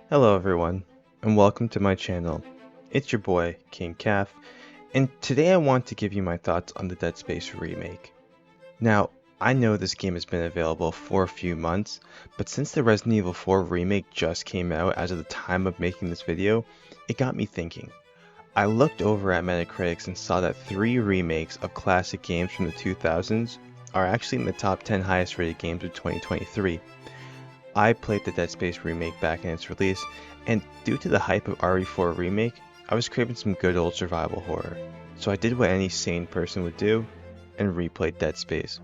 Hello everyone, and welcome to my channel. It's your boy, King Calf, and today I want to give you my thoughts on the Dead Space remake. Now, I know this game has been available for a few months, but since the Resident Evil 4 remake just came out as of the time of making this video, it got me thinking. I looked over at Metacritic and saw that 3 remakes of classic games from the 2000s are actually in the top 10 highest rated games of 2023. I played the Dead Space remake back in its release, and due to the hype of RE4 remake, I was craving some good old survival horror. So I did what any sane person would do, and replayed Dead Space.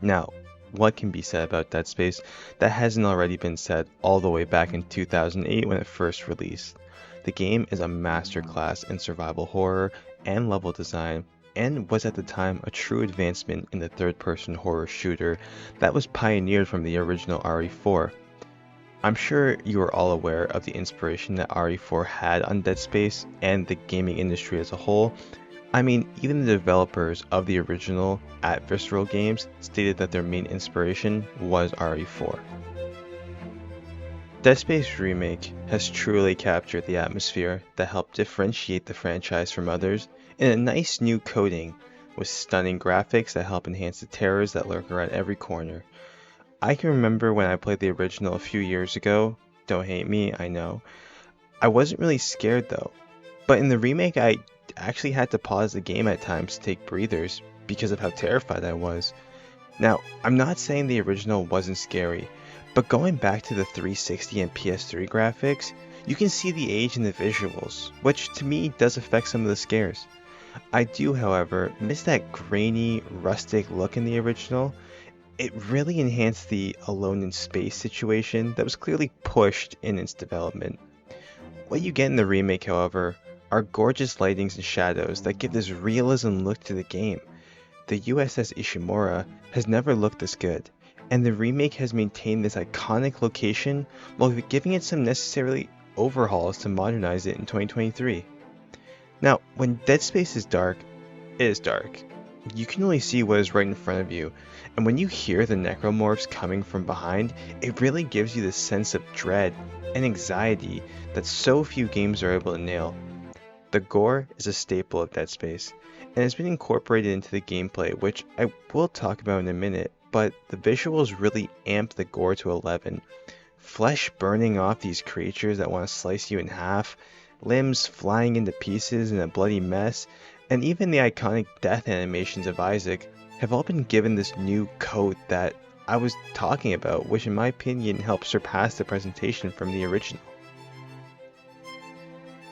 Now, what can be said about Dead Space that hasn't already been said all the way back in 2008 when it first released? The game is a masterclass in survival horror and level design, and was at the time a true advancement in the third-person horror shooter that was pioneered from the original RE4. I'm sure you are all aware of the inspiration that RE4 had on Dead Space and the gaming industry as a whole. I mean, even the developers of the original at Visceral Games stated that their main inspiration was RE4. Dead Space Remake has truly captured the atmosphere that helped differentiate the franchise from others in a nice new coating with stunning graphics that help enhance the terrors that lurk around every corner. I can remember when I played the original a few years ago. Don't hate me, I know. I wasn't really scared though, but in the remake I actually had to pause the game at times to take breathers because of how terrified I was. Now, I'm not saying the original wasn't scary, but going back to the 360 and PS3 graphics, you can see the age in the visuals, which to me does affect some of the scares. I do, however, miss that grainy, rustic look in the original. It really enhanced the alone in space situation that was clearly pushed in its development. What you get in the remake, however, are gorgeous lightings and shadows that give this realism look to the game. The USS Ishimura has never looked this good, and the remake has maintained this iconic location while giving it some necessary overhauls to modernize it in 2023. Now, when Dead Space is dark, it is dark. You can only see what is right in front of you, and when you hear the necromorphs coming from behind, it really gives you this sense of dread and anxiety that so few games are able to nail. The gore is a staple of Dead Space, and has been incorporated into the gameplay, which I will talk about in a minute, but the visuals really amp the gore to 11. Flesh burning off these creatures that want to slice you in half, limbs flying into pieces in a bloody mess, and even the iconic death animations of Isaac have all been given this new coat that I was talking about, which in my opinion helps surpass the presentation from the original.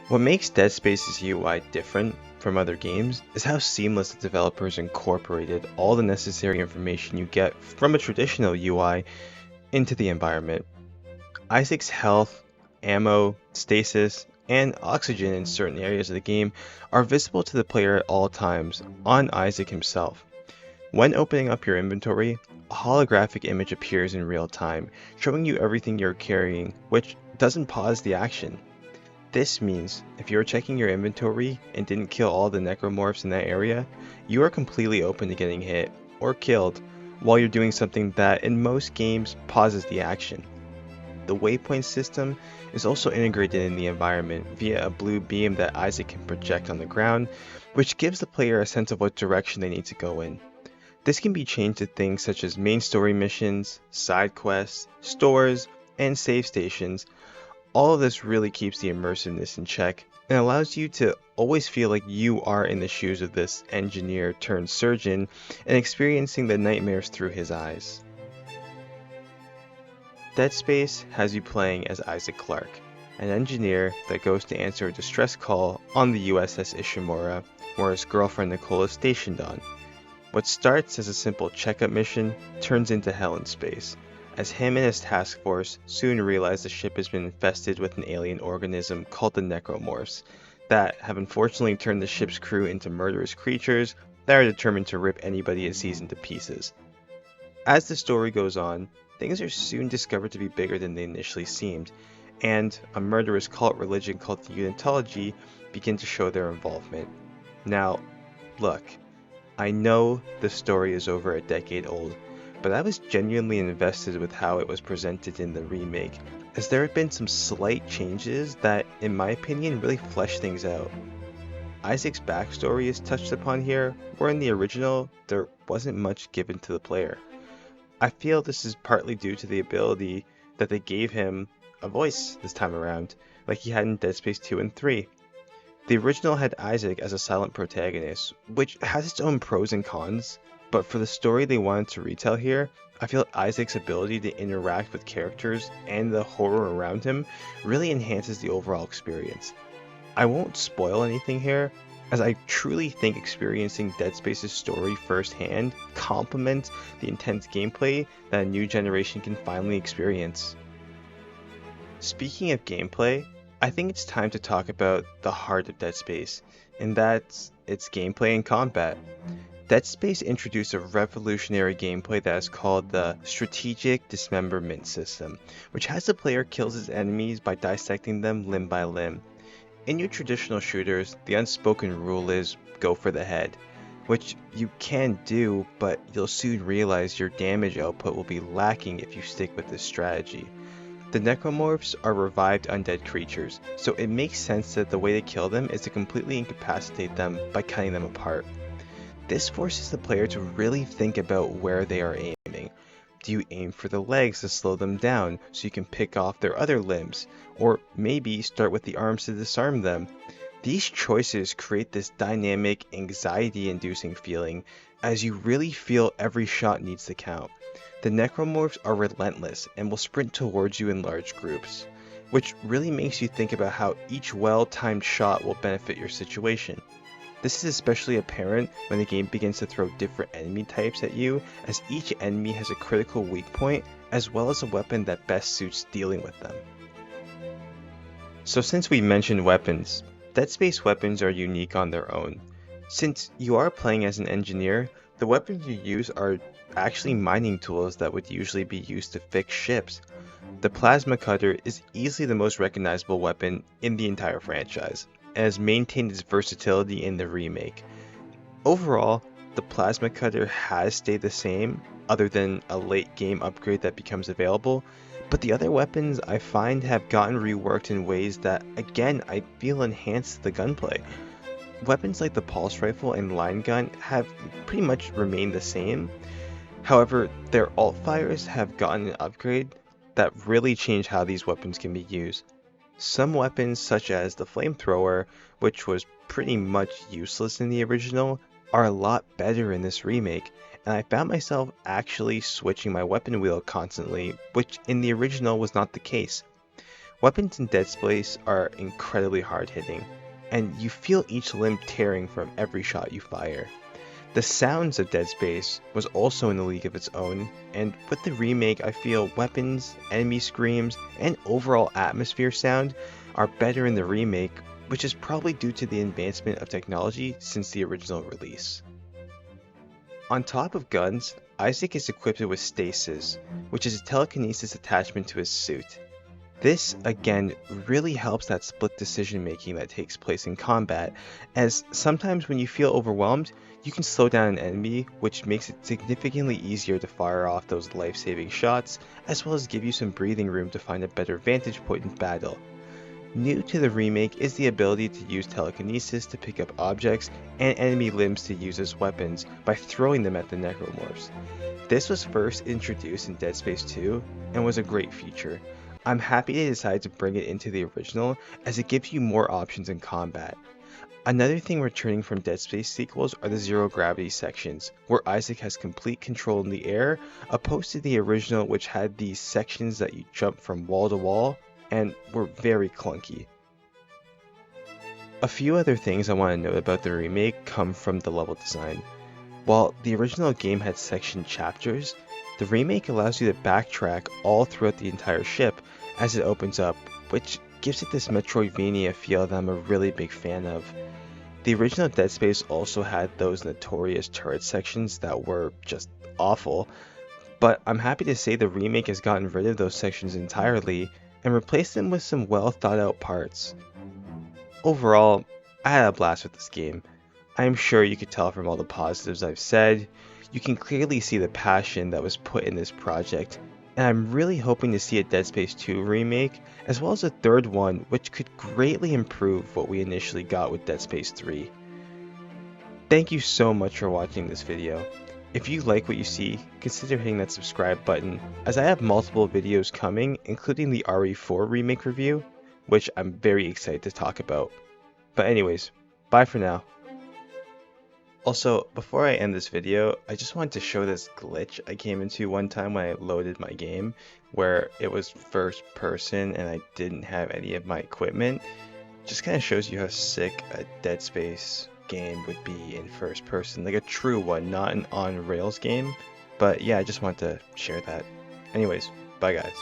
What makes Dead Space's UI different from other games is how seamless the developers incorporated all the necessary information you get from a traditional UI into the environment. Isaac's health, ammo, stasis, and oxygen in certain areas of the game are visible to the player at all times on Isaac himself. When opening up your inventory, a holographic image appears in real time, showing you everything you're carrying, which doesn't pause the action. This means if you're checking your inventory and didn't kill all the necromorphs in that area, you are completely open to getting hit or killed while you're doing something that in most games pauses the action. The waypoint system is also integrated in the environment via a blue beam that Isaac can project on the ground, which gives the player a sense of what direction they need to go in. This can be changed to things such as main story missions, side quests, stores, and save stations. All of this really keeps the immersiveness in check and allows you to always feel like you are in the shoes of this engineer turned surgeon and experiencing the nightmares through his eyes. Dead Space has you playing as Isaac Clarke, an engineer that goes to answer a distress call on the USS Ishimura, where his girlfriend Nicole is stationed on. What starts as a simple checkup mission turns into hell in space, as him and his task force soon realize the ship has been infested with an alien organism called the necromorphs, that have unfortunately turned the ship's crew into murderous creatures that are determined to rip anybody it sees into pieces. As the story goes on, things are soon discovered to be bigger than they initially seemed, and a murderous cult religion called the Unitology begin to show their involvement. Now, look, I know the story is over a decade old, but I was genuinely invested with how it was presented in the remake. as there have been some slight changes that, in my opinion, really flesh things out. Isaac's backstory is touched upon here, where in the original, there wasn't much given to the player. I feel this is partly due to the ability that they gave him a voice this time around, like he had in Dead Space 2 and 3. The original had Isaac as a silent protagonist, which has its own pros and cons, but for the story they wanted to retell here, I feel Isaac's ability to interact with characters and the horror around him really enhances the overall experience. I won't spoil anything here, as I truly think experiencing Dead Space's story firsthand complements the intense gameplay that a new generation can finally experience. Speaking of gameplay, I think it's time to talk about the heart of Dead Space, and that's its gameplay and combat. Dead Space introduced a revolutionary gameplay that is called the Strategic Dismemberment System, which has the player kills his enemies by dissecting them limb by limb. In your traditional shooters, the unspoken rule is go for the head, which you can do, but you'll soon realize your damage output will be lacking if you stick with this strategy. The necromorphs are revived undead creatures, so it makes sense that the way to kill them is to completely incapacitate them by cutting them apart. This forces the player to really think about where they are aiming. Do you aim for the legs to slow them down so you can pick off their other limbs? Or maybe start with the arms to disarm them? These choices create this dynamic, anxiety-inducing feeling as you really feel every shot needs to count. The necromorphs are relentless and will sprint towards you in large groups, which really makes you think about how each well-timed shot will benefit your situation. This is especially apparent when the game begins to throw different enemy types at you, as each enemy has a critical weak point as well as a weapon that best suits dealing with them. So since we mentioned weapons, Dead Space weapons are unique on their own. Since you are playing as an engineer, the weapons you use are actually mining tools that would usually be used to fix ships. The plasma cutter is easily the most recognizable weapon in the entire franchise, and has maintained its versatility in the remake. Overall, the plasma cutter has stayed the same, other than a late game upgrade that becomes available, but the other weapons I find have gotten reworked in ways that, again, I feel enhance the gunplay. Weapons like the pulse rifle and line gun have pretty much remained the same. However, their alt fires have gotten an upgrade that really changed how these weapons can be used. Some weapons, such as the flamethrower, which was pretty much useless in the original, are a lot better in this remake, and I found myself actually switching my weapon wheel constantly, which in the original was not the case. Weapons in Dead Space are incredibly hard-hitting, and you feel each limb tearing from every shot you fire. The sounds of Dead Space was also in a league of its own, and with the remake I feel weapons, enemy screams, and overall atmosphere sound are better in the remake, which is probably due to the advancement of technology since the original release. On top of guns, Isaac is equipped with stasis, which is a telekinesis attachment to his suit. This, again, really helps that split decision making that takes place in combat, as sometimes when you feel overwhelmed, you can slow down an enemy, which makes it significantly easier to fire off those life-saving shots, as well as give you some breathing room to find a better vantage point in battle. New to the remake is the ability to use telekinesis to pick up objects and enemy limbs to use as weapons by throwing them at the necromorphs. This was first introduced in Dead Space 2 and was a great feature. I'm happy they decided to bring it into the original, as it gives you more options in combat. Another thing returning from Dead Space sequels are the zero gravity sections, where Isaac has complete control in the air, opposed to the original, which had these sections that you jump from wall to wall and were very clunky. A few other things I want to note about the remake come from the level design. While the original game had section chapters, the remake allows you to backtrack all throughout the entire ship as it opens up, which gives it this Metroidvania feel that I'm a really big fan of. The original Dead Space also had those notorious turret sections that were just awful, but I'm happy to say the remake has gotten rid of those sections entirely and replaced them with some well thought out parts. Overall, I had a blast with this game. I am sure you could tell from all the positives I've said. You can clearly see the passion that was put in this project, and I'm really hoping to see a Dead Space 2 remake, as well as a third one which could greatly improve what we initially got with Dead Space 3. Thank you so much for watching this video. If you like what you see, consider hitting that subscribe button, as I have multiple videos coming, including the RE4 remake review, which I'm very excited to talk about. But anyways, bye for now. Also, before I end this video, I just wanted to show this glitch I came into one time when I loaded my game, where it was first person and I didn't have any of my equipment. Just kind of shows you how sick a Dead Space game would be in first person, like a true one, not an on rails game. But yeah, I just wanted to share that. Anyways, bye guys.